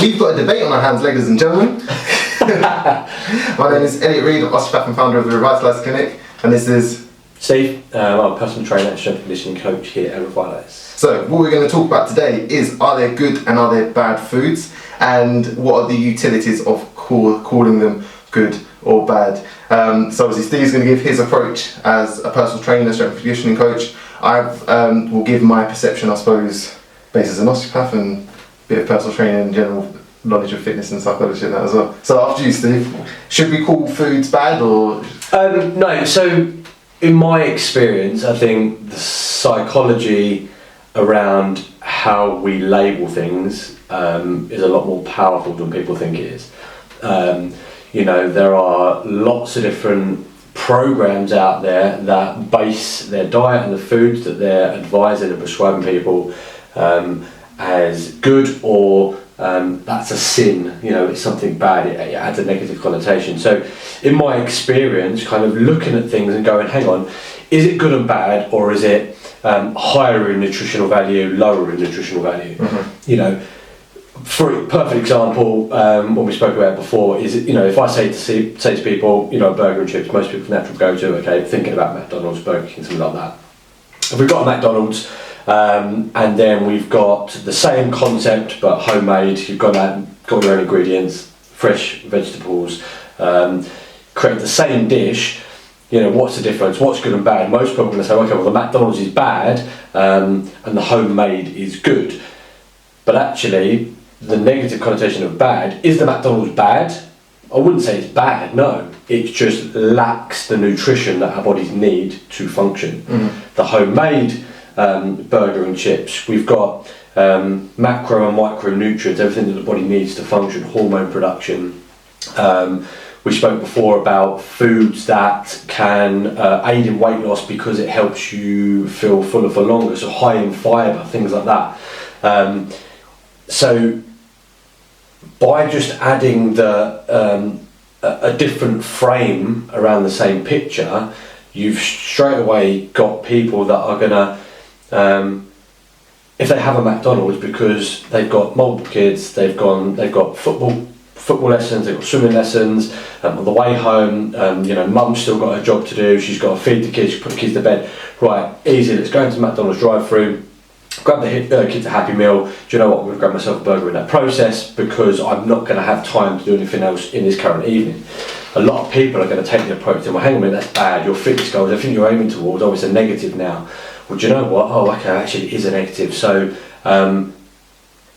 We've got a debate on our hands, ladies and gentlemen. My name is Elliott Reid, osteopath and founder of the Revitalize Clinic, and this is Steve. I'm a personal trainer and strength conditioning coach here at Revitalize. So what we're going to talk about today is, are there good and are there bad foods, and what are the utilities of calling them good or bad. So obviously Steve's going to give his approach as a personal trainer, strength conditioning coach. I will give my perception, I suppose, based as an osteopath and a bit of personal training and general knowledge of fitness and psychology and that as well. So after you, Steve, should we call foods bad or? No, so in my experience, I think the psychology around how we label things is a lot more powerful than people think it is. There are lots of different programs out there that base their diet and the foods that they're advising and prescribing people as good or that's a sin, it's something bad, it adds a negative connotation. So in my experience, kind of looking at things and going, hang on, is it good and bad, or is it higher in nutritional value, lower in nutritional value? Mm-hmm. For a perfect example, what we spoke about before is, if I say to people, burger and chips, most people naturally go to, thinking about McDonald's, Burger King, something like that. If we've got a McDonald's, and then we've got the same concept but homemade, you've got your own ingredients, fresh vegetables, create the same dish, what's the difference, what's good and bad? Most people are going to say, okay, well the McDonald's is bad and the homemade is good. But actually, the negative connotation of bad, is the McDonald's bad? I wouldn't say it's bad, no. It just lacks the nutrition that our bodies need to function. Mm-hmm. The homemade burger and chips, we've got macro and micronutrients, everything that the body needs to function, hormone production. We spoke before about foods that can aid in weight loss because it helps you feel fuller for longer, so high in fibre, things like that. So by just adding a different frame around the same picture, you've straight away got people that are gonna, if they have a McDonald's because they've got multiple kids, they've got football lessons, they've got swimming lessons, on the way home, mum's still got a job to do, she's got to feed the kids, put the kids to bed, right, easy, let's go into McDonald's drive-through, grab the kids a Happy Meal. Do you know what, I'm going to grab myself a burger in that process because I'm not going to have time to do anything else in this current evening. A lot of people are going to take the approach to, well, hang on a minute, that's bad, your fitness goals, everything you're aiming towards, it's a negative now. Well, do you know what, actually it is a negative, so I'm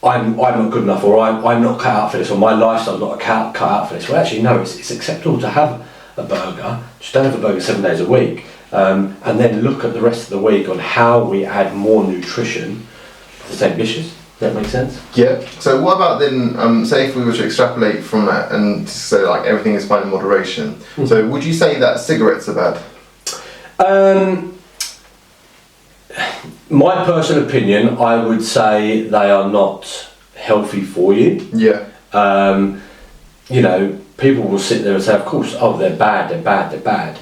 not good enough, or I'm not cut out for this, or my lifestyle's not cut out for this. Well, actually no, it's acceptable to have a burger, just don't have a burger 7 days a week. And then look at the rest of the week on how we add more nutrition to the same dishes. Does that make sense? Yeah. So what about then, say if we were to extrapolate from that and say like everything is fine in moderation. Mm-hmm. So would you say that cigarettes are bad? My personal opinion, I would say they are not healthy for you. Yeah. People will sit there and say, of course, they're bad.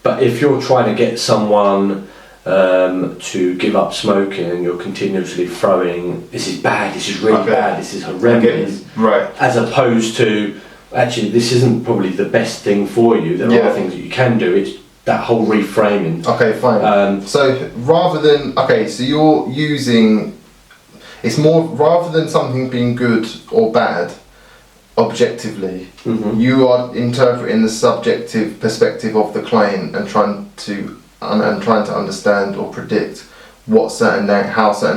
But if you're trying to get someone to give up smoking and you're continuously throwing, this is bad, this is really bad, this is horrendous, right, as opposed to, actually, this isn't probably the best thing for you, there are things that you can do, it's that whole reframing. Okay, fine. So rather than, so you're using, it's more, rather than something being good or bad, objectively, mm-hmm. you are interpreting the subjective perspective of the client and trying to understand or predict how certain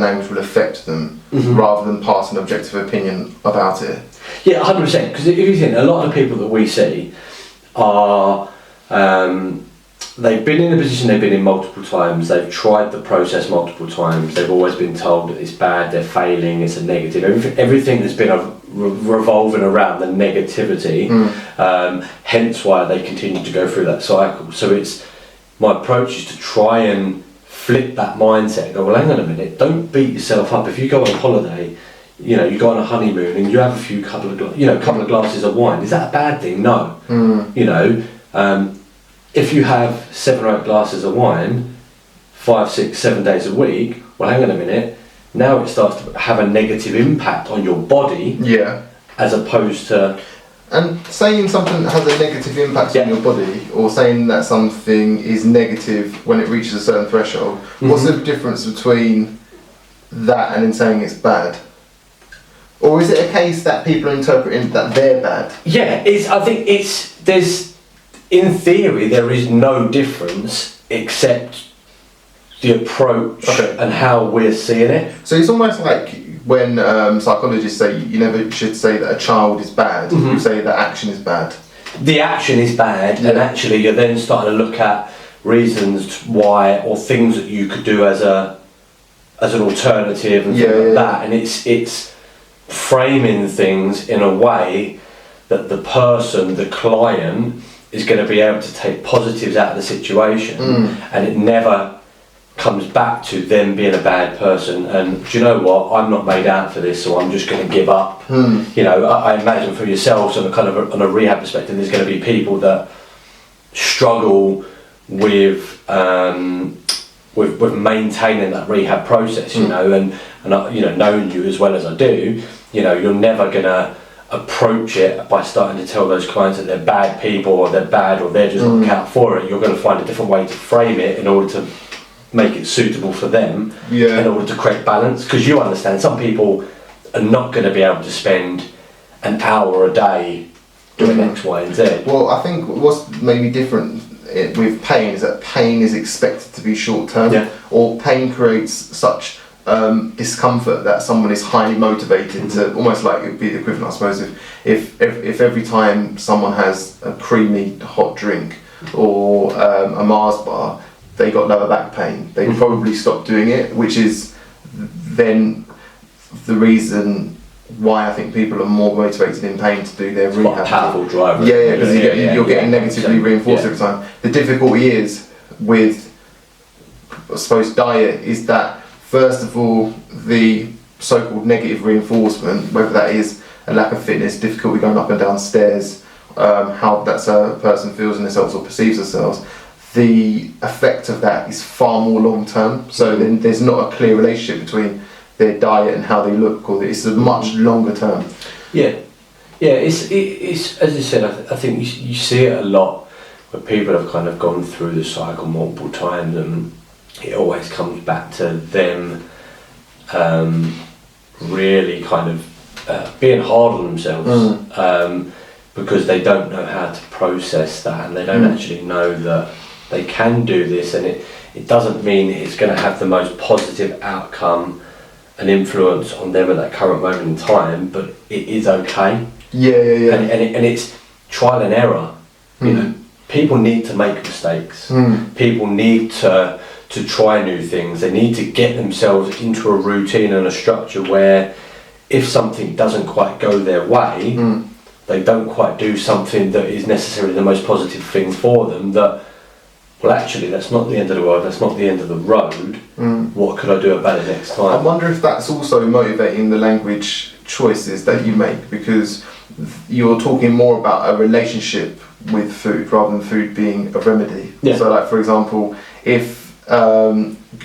language will affect them, mm-hmm. rather than pass an objective opinion about it. Yeah, 100%. Because if you think, a lot of the people that we see are they've been in a position they've been in multiple times, they've tried the process multiple times, they've always been told that it's bad, they're failing, it's a negative, everything that's been revolving around the negativity, hence why they continue to go through that cycle. So my approach is to try and flip that mindset and go, well, hang on a minute, don't beat yourself up. If you go on holiday, you go on a honeymoon and you have a couple of glasses of wine, is that a bad thing? No. If you have 7 or 8 glasses of wine 5, 6, 7 days a week, well, hang on a minute, now it starts to have a negative impact on your body, as opposed to. And saying something that has a negative impact on your body, or saying that something is negative when it reaches a certain threshold, what's the difference between that and then saying it's bad? Or is it a case that people are interpreting that they're bad? Yeah, in theory, there is no difference except the approach and how we're seeing it. So it's almost like when psychologists say you never should say that a child is bad, you say that action is bad. The action is bad, and actually you're then starting to look at reasons why, or things that you could do as an alternative and things like that. And it's framing things in a way that the person, the client, is going to be able to take positives out of the situation, and it never comes back to them being a bad person. And do you know what? I'm not made out for this, so I'm just going to give up. You know, I imagine for yourselves on a rehab perspective, there's going to be people that struggle with maintaining that rehab process. You know, and you know, knowing you as well as I do, you know, you're never going to approach it by starting to tell those clients that they're bad people, or they're bad, or they're just not out for it. You're going to find a different way to frame it in order to make it suitable for them, in order to create balance. Because you understand, some people are not going to be able to spend an hour a day doing X, Y, and Z. Well, I think what's maybe different with pain is that pain is expected to be short term, or pain creates such discomfort that someone is highly motivated to, almost like it would be the equivalent, I suppose, if every time someone has a creamy hot drink or a Mars bar, they got lower back pain, they probably stop doing it, which is then the reason why I think people are more motivated in pain to do their rehab. Quite a powerful driver. Because you're getting negatively reinforced every time. The difficulty is with, I suppose, diet is that, first of all, the so-called negative reinforcement, whether that is a lack of fitness, difficulty going up and down stairs, how that person feels in themselves or perceives themselves, the effect of that is far more long term. So then there's not a clear relationship between their diet and how they look, or it's a much longer term. It's as you said, I think you see it a lot where people have kind of gone through the cycle multiple times, and it always comes back to them really kind of being hard on themselves, because they don't know how to process that, and they don't actually know that they can do this, and it doesn't mean it's going to have the most positive outcome and influence on them at that current moment in time, but it is okay. And it's trial and error. You know, people need to make mistakes. People need to try new things. They need to get themselves into a routine and a structure where if something doesn't quite go their way, they don't quite do something that is necessarily the most positive thing for them, that, well, actually, that's not the end of the world, that's not the end of the road. What could I do about it next time? I wonder if that's also motivating the language choices that you make, because you're talking more about a relationship with food rather than food being a remedy. So, like, for example, if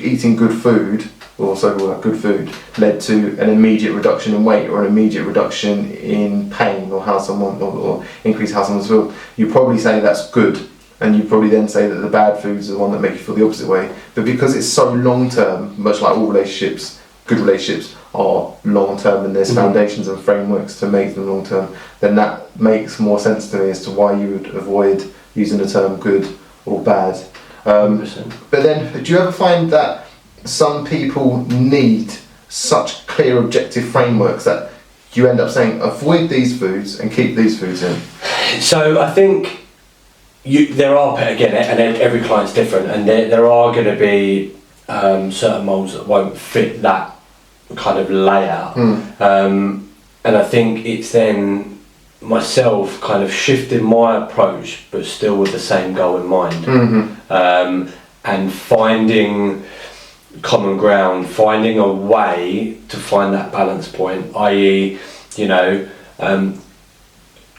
eating good food, or so-called good food, led to an immediate reduction in weight or an immediate reduction in pain, or how someone, or increase how someone's feel, you probably say that's good. And you probably then say that the bad foods are the one that make you feel the opposite way. But because it's so long term, much like all relationships, good relationships are long term, and there's foundations and frameworks to make them long term, then that makes more sense to me as to why you would avoid using the term good or bad. But then, do you ever find that some people need such clear objective frameworks that you end up saying avoid these foods and keep these foods in? So I think there are, again, and every client's different, and there are going to be certain moulds that won't fit that kind of layout, and I think it's then myself kind of shifting my approach, but still with the same goal in mind, and finding common ground, finding a way to find that balance point, i.e., you know,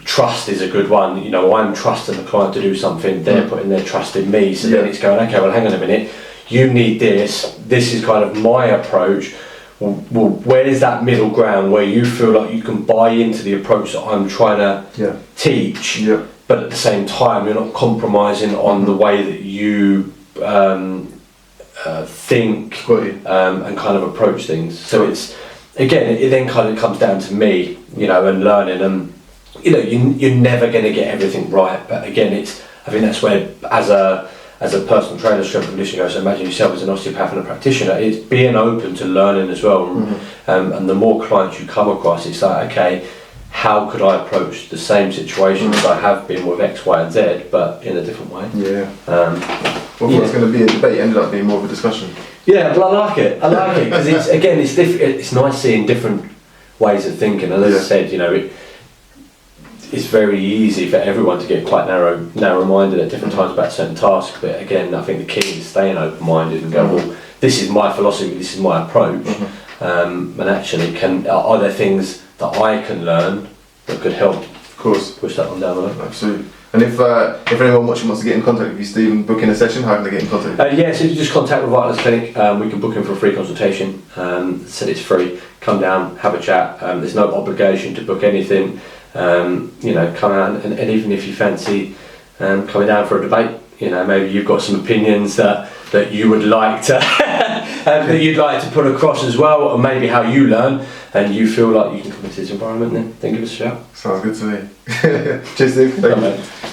trust is a good one. You know, I'm trusting the client to do something, they're putting their trust in me, so then it's going, okay, well, hang on a minute, you need this is kind of my approach, well, where's that middle ground where you feel like you can buy into the approach that I'm trying to teach, but at the same time you're not compromising on the way that you think and kind of approach things. So it's, again, it then kind of comes down to me, you know, and learning, and you know, you're never going to get everything right, but again, I think that's where, as a personal trainer, strength and conditioning goes, so imagine yourself as an osteopath and a practitioner, it's being open to learning as well. And the more clients you come across, it's like, okay, how could I approach the same situation as I have been with X, Y and Z, but in a different way? Well, it's going to be a debate, it ended up being more of a discussion. Yeah, well, I like it because it's, again, it's it's nice seeing different ways of thinking, and as I said, you know, it's very easy for everyone to get quite narrow-minded at different times about certain tasks, but again, I think the key is staying open-minded and go, well, this is my philosophy, this is my approach, and actually, are there things that I can learn that could help push that one down the line? Absolutely. And if anyone watching wants to get in contact with you, Steve, and book in a session, how can they get in contact with you? So you just contact Revitalize Clinic. We can book in for a free consultation. Said it's free. Come down, have a chat. There's no obligation to book anything. You know, come out, and even if you fancy coming down for a debate, you know, maybe you've got some opinions that you would like to that you'd like to put across as well, or maybe how you learn, and you feel like you can come into this environment, then give us a shout. Sounds good to me. Cheers, Steve. Thank you.